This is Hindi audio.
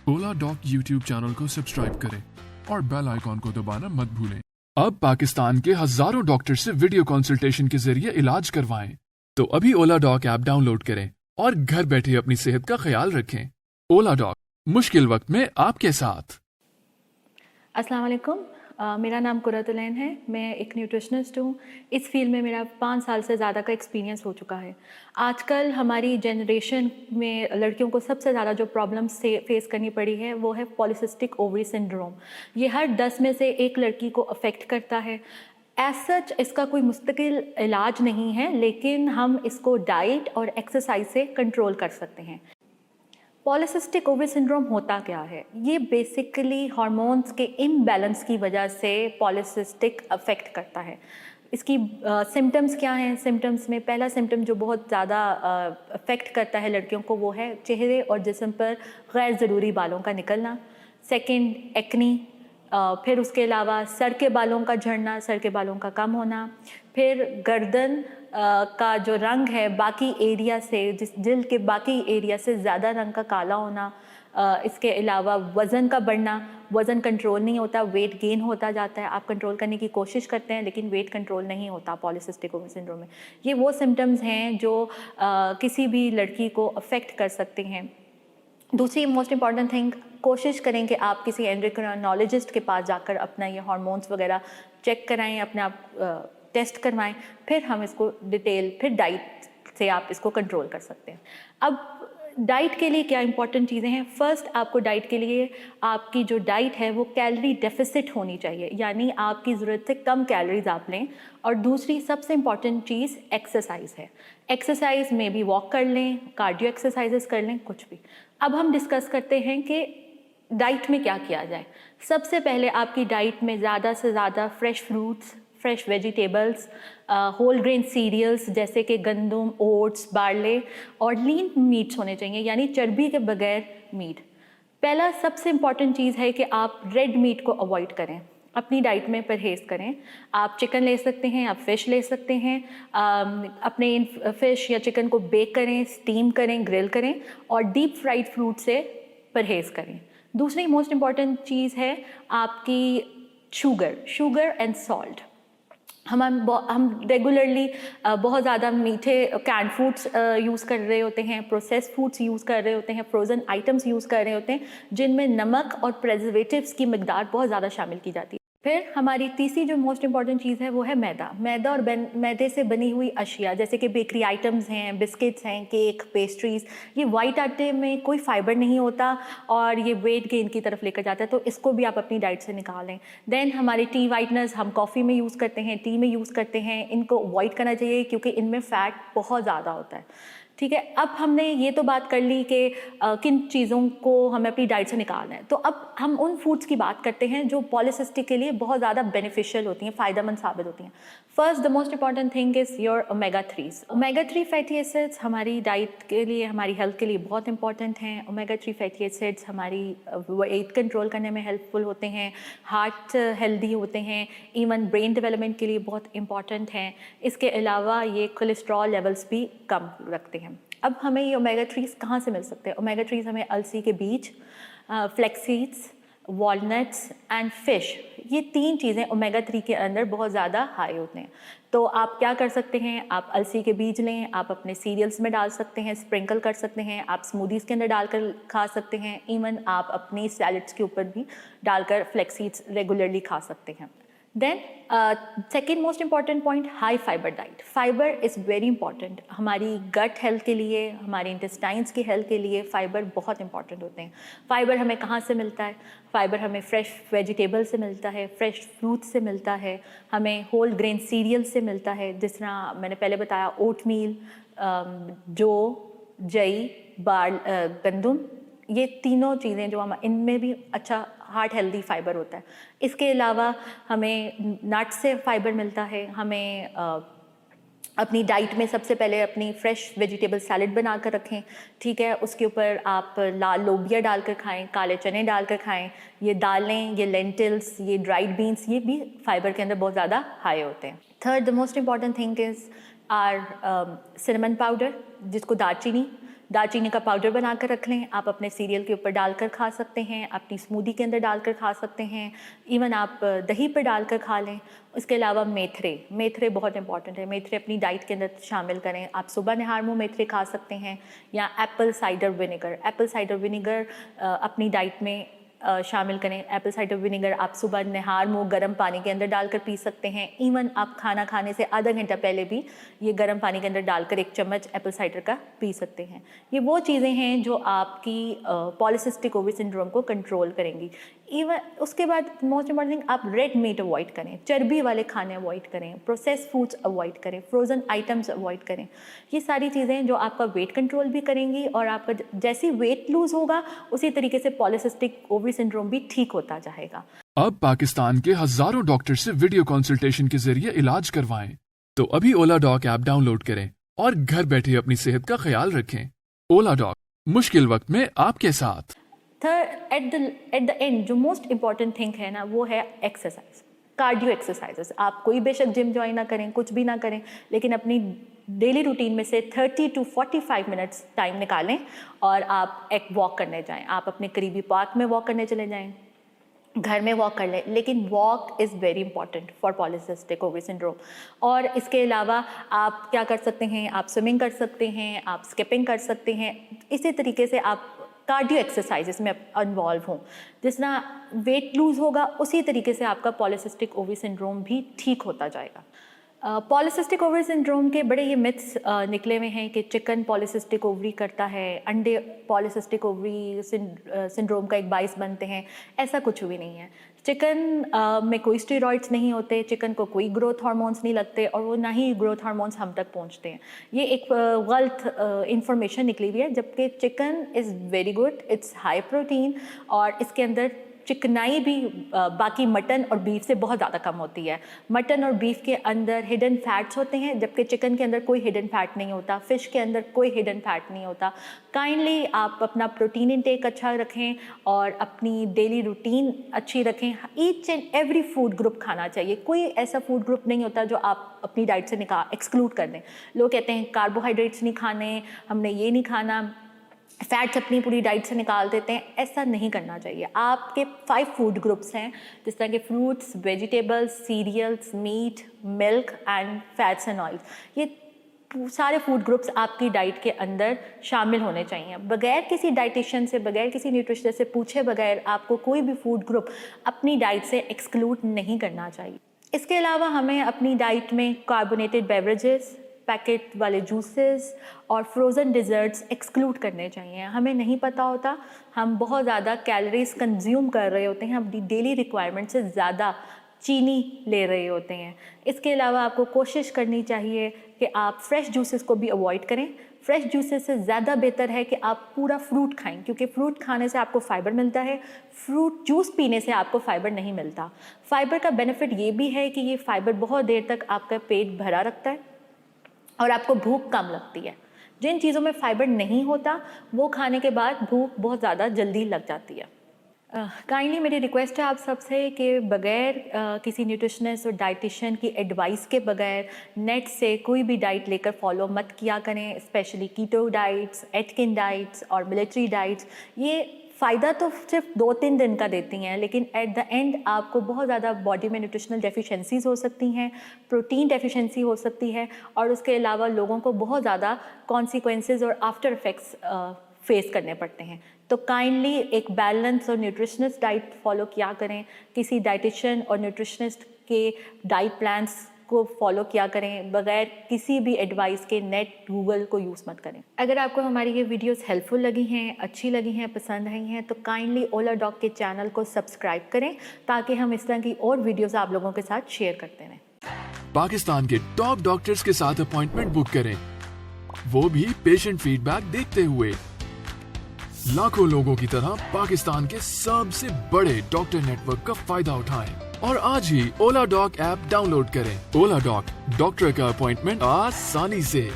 ओला डॉक यूट्यूब चैनल को सब्सक्राइब करें और बेल आइकॉन को दबाना मत भूलें। अब पाकिस्तान के हजारों डॉक्टर से वीडियो कंसल्टेशन के जरिए इलाज करवाएं। तो अभी ओला डॉक ऐप डाउनलोड करें और घर बैठे अपनी सेहत का ख्याल रखें। ओला डॉक, मुश्किल वक्त में आपके साथ। अस्सलाम वालेकुम। मेरा नाम कुरतुलैन है। मैं एक न्यूट्रिशनिस्ट हूँ। इस फील्ड में मेरा 5 साल से ज़्यादा का एक्सपीरियंस हो चुका है। आजकल हमारी जनरेशन में लड़कियों को सबसे ज़्यादा जो प्रॉब्लम से फेस करनी पड़ी है वो है पॉलीसिस्टिक ओवरी सिंड्रोम। ये हर 10 में से एक लड़की को अफेक्ट करता है। एज सच इसका कोई मुस्तकिल इलाज नहीं है, लेकिन हम इसको डाइट और एक्सरसाइज से कंट्रोल कर सकते हैं। पॉलीसिस्टिक ओवरी सिंड्रोम होता क्या है? ये बेसिकली हार्मोन्स के इम्बैलेंस की वजह से पॉलीसिस्टिक अफेक्ट करता है। इसकी सिम्टम्स क्या हैं? सिम्टम्स में पहला सिम्टम जो बहुत ज़्यादा अफेक्ट करता है लड़कियों को वो है चेहरे और जिस्म पर गैर ज़रूरी बालों का निकलना। Second, acne. फिर उसके अलावा सर के बालों का झड़ना, सर के बालों का कम होना। फिर गर्दन का जो रंग है बाकी एरिया से, जिस जिल्द के बाकी एरिया से ज़्यादा रंग का काला होना। इसके अलावा वज़न का बढ़ना, वज़न कंट्रोल नहीं होता, वेट गेन होता जाता है। आप कंट्रोल करने की कोशिश करते हैं लेकिन वेट कंट्रोल नहीं होता पॉलीसिस्टिक ओवरी सिंड्रोम में। ये वो सिम्टम्स हैं जो किसी भी लड़की को अफेक्ट कर सकते हैं। दूसरी मोस्ट इम्पॉर्टेंट थिंग, कोशिश करें कि आप किसी एंडोक्रिनोलॉजिस्ट के पास जाकर अपना ये हार्मोन्स वगैरह चेक कराएं, अपने आप टेस्ट करवाएं, फिर हम इसको फिर डाइट से आप इसको कंट्रोल कर सकते हैं। अब डाइट के लिए क्या इंपॉर्टेंट चीज़ें हैं? फर्स्ट, आपको डाइट के लिए आपकी जो डाइट है वो कैलोरी डेफिसिट होनी चाहिए, यानी आपकी ज़रूरत से कम कैलोरीज आप लें। और दूसरी सबसे इम्पॉर्टेंट चीज़ एक्सरसाइज है। एक्सरसाइज में भी वॉक कर लें, कार्डियो एक्सरसाइजेस कर लें, कुछ भी। अब हम डिस्कस करते हैं कि डाइट में क्या किया जाए। सबसे पहले आपकी डाइट में ज़्यादा से ज़्यादा fresh fruits, fresh vegetables, whole grain cereals जैसे कि गंदम, ओट्स, बार्ले और लीन मीट्स होने चाहिए, यानी चर्बी के बगैर मीट। पहला सबसे इम्पॉर्टेंट चीज़ है कि आप रेड मीट को अवॉइड करें, अपनी डाइट में परहेज़ करें। आप चिकन ले सकते हैं, आप फ़िश ले सकते हैं। अपने इन फ़िश या चिकन को बेक करें, स्टीम करें, ग्रिल करें और डीप फ्राइड फ्रूट से परहेज़ करें। दूसरी मोस्ट इम्पॉर्टेंट चीज़ है आपकी शुगर एंड सॉल्ट। हम रेगुलरली बहुत ज़्यादा मीठे कैंड फूड्स यूज़ कर रहे होते हैं, प्रोसेस्ड फूड्स यूज़ कर रहे होते हैं, फ्रोज़न आइटम्स यूज़ कर रहे होते हैं जिनमें नमक और प्रिजर्वेटिव्स की मिकदार बहुत ज़्यादा शामिल की जाती है। फिर हमारी तीसरी जो मोस्ट इम्पॉर्टेंट चीज़ है वो है मैदा और मैदे से बनी हुई अशिया जैसे कि बेकरी आइटम्स हैं, बिस्किट्स हैं, केक, पेस्ट्रीज़। ये वाइट आटे में कोई फाइबर नहीं होता और ये वेट गेन की तरफ लेकर जाता है, तो इसको भी आप अपनी डाइट से निकालें। देन हमारे टी वाइटनर्स हम कॉफ़ी में यूज़ करते हैं, टी में यूज़ करते हैं, इनको अवॉइड करना चाहिए क्योंकि इनमें फ़ैट बहुत ज़्यादा होता है। ठीक है, अब हमने ये तो बात कर ली कि किन चीज़ों को हमें अपनी डाइट से निकालना है। तो अब हम उन फूड्स की बात करते हैं जो पॉलीसिस्टिक के लिए बहुत ज़्यादा बेनिफिशियल होती हैं, फ़ायदेमंद साबित होती हैं। First, the most important thing is your omega 3s। Omega 3 fatty acids हमारी डाइट के लिए, हमारी हेल्थ के लिए बहुत इंपॉर्टेंट हैं। ओमेगा 3 फैटी एसिड्स हमारी वेट कंट्रोल करने में हेल्पफुल होते हैं, हार्ट हेल्दी होते हैं, इवन ब्रेन डेवलपमेंट के लिए बहुत इंपॉर्टेंट हैं। इसके अलावा ये कोलेस्ट्रॉल लेवल्स भी कम रखते हैं। अब हमें ये ओमेगा 3s कहाँ से मिल सकते हैं? ओमेगा 3s हमें अलसी के बीज, flax seeds, walnuts and fish, ये 3 चीज़ें ओमेगा 3 के अंदर बहुत ज़्यादा हाई होते हैं। तो आप क्या कर सकते हैं? आप अलसी के बीज लें, आप अपने सीरियल्स में डाल सकते हैं, स्प्रिंकल कर सकते हैं, आप स्मूदीज़ के अंदर डालकर खा सकते हैं, इवन आप अपनी सैलड्स के ऊपर भी डालकर फ्लैक्स सीड्स रेगुलरली खा सकते हैं। Then second most important point, high fibre diet. Fibre is very important हमारी गट हेल्थ के लिए, हमारे इंटेस्टाइन्स की हेल्थ के लिए फाइबर बहुत इंपॉर्टेंट होते हैं। फाइबर हमें कहाँ से मिलता है? फाइबर हमें फ्रेश वेजिटेबल से मिलता है, फ्रेश फ्रूट से मिलता है, हमें होल ग्रेन सीरियल से मिलता है, जिस तरह मैंने पहले बताया ओटमील, जौ, जई, गंदम, ये तीनों चीज़ें जो हम, इनमें भी अच्छा हार्ट हेल्दी फाइबर होता है। इसके अलावा हमें नट्स से फाइबर मिलता है। हमें अपनी डाइट में सबसे पहले अपनी फ्रेश वेजिटेबल सैलड बना कर रखें, ठीक है। उसके ऊपर आप लाल लोबिया डालकर खाएं, काले चने डालकर खाएं, ये दालें, ये लेंटिल्स, ये ड्राइड बीन्स, ये भी फाइबर के अंदर बहुत ज़्यादा हाई होते हैं। Third, the most important thing is our cinnamon powder, जिसको दालचीनी दालचीनी का पाउडर बना कर रख लें, आप अपने सीरियल के ऊपर डालकर खा सकते हैं, अपनी स्मूदी के अंदर डालकर खा सकते हैं, इवन आप दही पर डालकर खा लें। उसके अलावा मेथरे बहुत इंपॉर्टेंट है, मेथरे अपनी डाइट के अंदर शामिल करें। आप सुबह निहार मुँह मेथरे खा सकते हैं, या एप्पल साइडर विनेगर अपनी डाइट में शामिल करें। एप्पल साइडर विनेगर आप सुबह निहार मुँह गर्म पानी के अंदर डालकर पी सकते हैं। इवन आप खाना खाने से आधा घंटा पहले भी ये गर्म पानी के अंदर डालकर 1 चम्मच एप्पल साइडर का पी सकते हैं। ये वो चीज़ें हैं जो आपकी पॉलीसिस्टिक ओवरी सिंड्रोम को कंट्रोल करेंगी। इवन उसके बाद मोस्ट इंपॉर्टेंट थिंग, आप रेड मीट अवॉइड करें, चर्बी वाले खाने अवॉइड करें, प्रोसेस फूड्स अवॉइड करें, फ्रोज़न आइटम्स अवॉइड करें। ये सारी चीज़ें जो आपका वेट कंट्रोल भी करेंगी, और आपका जैसे वेट लूज़ होगा उसी तरीके से पॉलीसिस्टिक ओवरी सिंड्रोम भी ठीक होता जाएगा। अब पाकिस्तान के हजारों डॉक्टर से वीडियो कंसल्टेशन के जरिए इलाज करवाएं। तो अभी ओला डॉक ऐप डाउनलोड करें और घर बैठे अपनी सेहत का ख्याल रखें। ओला डॉक, मुश्किल वक्त में आपके साथ। एट द एंड जो मोस्ट इंपॉर्टेंट थिंग है ना, वो है एक्सरसाइज, कार्डियो एक्सरसाइजेस। आप कोई बेशक जिम ज्वाइन ना करें, कुछ भी ना करें, लेकिन अपनी डेली रूटीन में से 30 to 45 मिनट्स टाइम निकालें और आप एक वॉक करने जाएं। आप अपने करीबी पार्क में वॉक करने चले जाएं, घर में वॉक कर लें, लेकिन walk is very important for polycystic ovary syndrome. और इसके अलावा आप क्या कर सकते हैं, आप स्विमिंग कर सकते हैं, आप स्किपिंग कर सकते हैं। इसी तरीके से आप कार्डियो एक्सरसाइजेस में इन्वॉल्व हों। जिस तरह वेट लूज़ होगा उसी तरीके से आपका पॉलीसिस्टिक ओवरी सिंड्रोम भी ठीक होता जाएगा। पॉलीसिस्टिक ओवरी सिंड्रोम के बड़े ये मिथ्स निकले हुए हैं कि चिकन पॉलीसिस्टिक ओवरी करता है, अंडे पॉलीसिस्टिक ओवरी सिंड्रोम का एक बाइस बनते हैं। ऐसा कुछ भी नहीं है। चिकन में कोई स्टेरॉइड्स नहीं होते, चिकन को कोई ग्रोथ हार्मोन्स नहीं लगते, और वो ना ही ग्रोथ हार्मोन्स हम तक पहुंचते हैं। ये एक गलत इंफॉर्मेशन निकली हुई है, जबकि chicken is very good, it's high protein, और इसके अंदर चिकनाई भी बाकी मटन और बीफ से बहुत ज़्यादा कम होती है। मटन और बीफ के अंदर हिडन फैट्स होते हैं, जबकि चिकन के अंदर कोई हिडन फैट नहीं होता, फ़िश के अंदर कोई हिडन फैट नहीं होता। काइंडली आप अपना प्रोटीन इंटेक अच्छा रखें और अपनी डेली रूटीन अच्छी रखें। Each and every food group खाना चाहिए। कोई ऐसा फूड ग्रुप नहीं होता जो आप अपनी डाइट से एक्सक्लूड कर दें। लोग कहते हैं कार्बोहाइड्रेट्स नहीं खाने, हमने ये नहीं खाना, फैट्स अपनी पूरी डाइट से निकाल देते हैं। ऐसा नहीं करना चाहिए। आपके 5 फूड ग्रुप्स हैं, जिस तरह के fruits, vegetables, cereals, meat, milk and fats and oils. ये सारे फूड ग्रुप्स आपकी डाइट के अंदर शामिल होने चाहिए। बगैर किसी डाइटिशियन से, बगैर किसी न्यूट्रिशनिस्ट से पूछे बगैर आपको कोई भी फूड ग्रुप अपनी डाइट से एक्सक्लूड नहीं करना चाहिए। इसके अलावा हमें अपनी डाइट में कार्बोनेटेड बेवरेजेस, पैकेट वाले जूसेस और फ्रोज़न डिज़र्ट्स एक्सक्लूड करने चाहिए। हमें नहीं पता होता, हम बहुत ज़्यादा कैलोरीज कंज्यूम कर रहे होते हैं, अपनी डेली रिक्वायरमेंट से ज़्यादा चीनी ले रहे होते हैं। इसके अलावा आपको कोशिश करनी चाहिए कि आप फ्रेश जूसेस को भी अवॉइड करें। फ्रेश जूसेस से ज़्यादा बेहतर है कि आप पूरा फ्रूट खाएं, क्योंकि फ्रूट खाने से आपको फ़ाइबर मिलता है। फ्रूट जूस पीने से आपको फ़ाइबर नहीं मिलता। फ़ाइबर का बेनिफिट ये भी है कि ये फ़ाइबर बहुत देर तक आपका पेट भरा रखता है और आपको भूख कम लगती है। जिन चीज़ों में फ़ाइबर नहीं होता वो खाने के बाद भूख बहुत ज़्यादा जल्दी लग जाती है। काइंडली मेरी रिक्वेस्ट है आप सबसे कि बग़ैर किसी न्यूट्रिशनिस्ट और डाइटिशियन की एडवाइस के बगैर नेट से कोई भी डाइट लेकर फॉलो मत किया करें, स्पेशली कीटो डाइट्स, एटकिन डाइट्स और मिलिट्री डाइट्स। ये फ़ायदा तो सिर्फ 2-3 दिन का देती हैं, लेकिन एट द एंड आपको बहुत ज़्यादा बॉडी में न्यूट्रिशनल डेफिशिएंसीज़ हो सकती हैं, प्रोटीन डेफिशिएंसी हो सकती है, और उसके अलावा लोगों को बहुत ज़्यादा कॉन्सिक्वेंसेस और आफ्टर इफ़ेक्ट्स फेस करने पड़ते हैं। तो काइंडली एक बैलेंस और न्यूट्रिशनिस्ट डाइट फॉलो किया करें। किसी डाइटिशियन और न्यूट्रिशनिस्ट के डाइट प्लान्स को फॉलो किया करें। बगैर किसी भी एडवाइस के नेट, गूगल को यूज़ मत करें। अगर आपको हमारी ये वीडियोस हेल्पफुल लगी हैं, अच्छी लगी हैं, पसंद आई हैं, तो काइंडली ओला डॉक के चैनल को सब्सक्राइब करें, ताकि हम इस तरह की और वीडियोस आप लोगों के साथ शेयर करते रहें। पाकिस्तान के टॉप डॉक्टर्स के साथ अपॉइंटमेंट बुक करें, वो भी पेशेंट फीडबैक देखते हुए। लाखों लोगों की तरह पाकिस्तान के सबसे बड़े डॉक्टर नेटवर्क का फायदा उठाएं और आज ही ओला डॉक ऐप डाउनलोड करें। ओला डॉक, डॉक्टर का अपॉइंटमेंट आसानी से।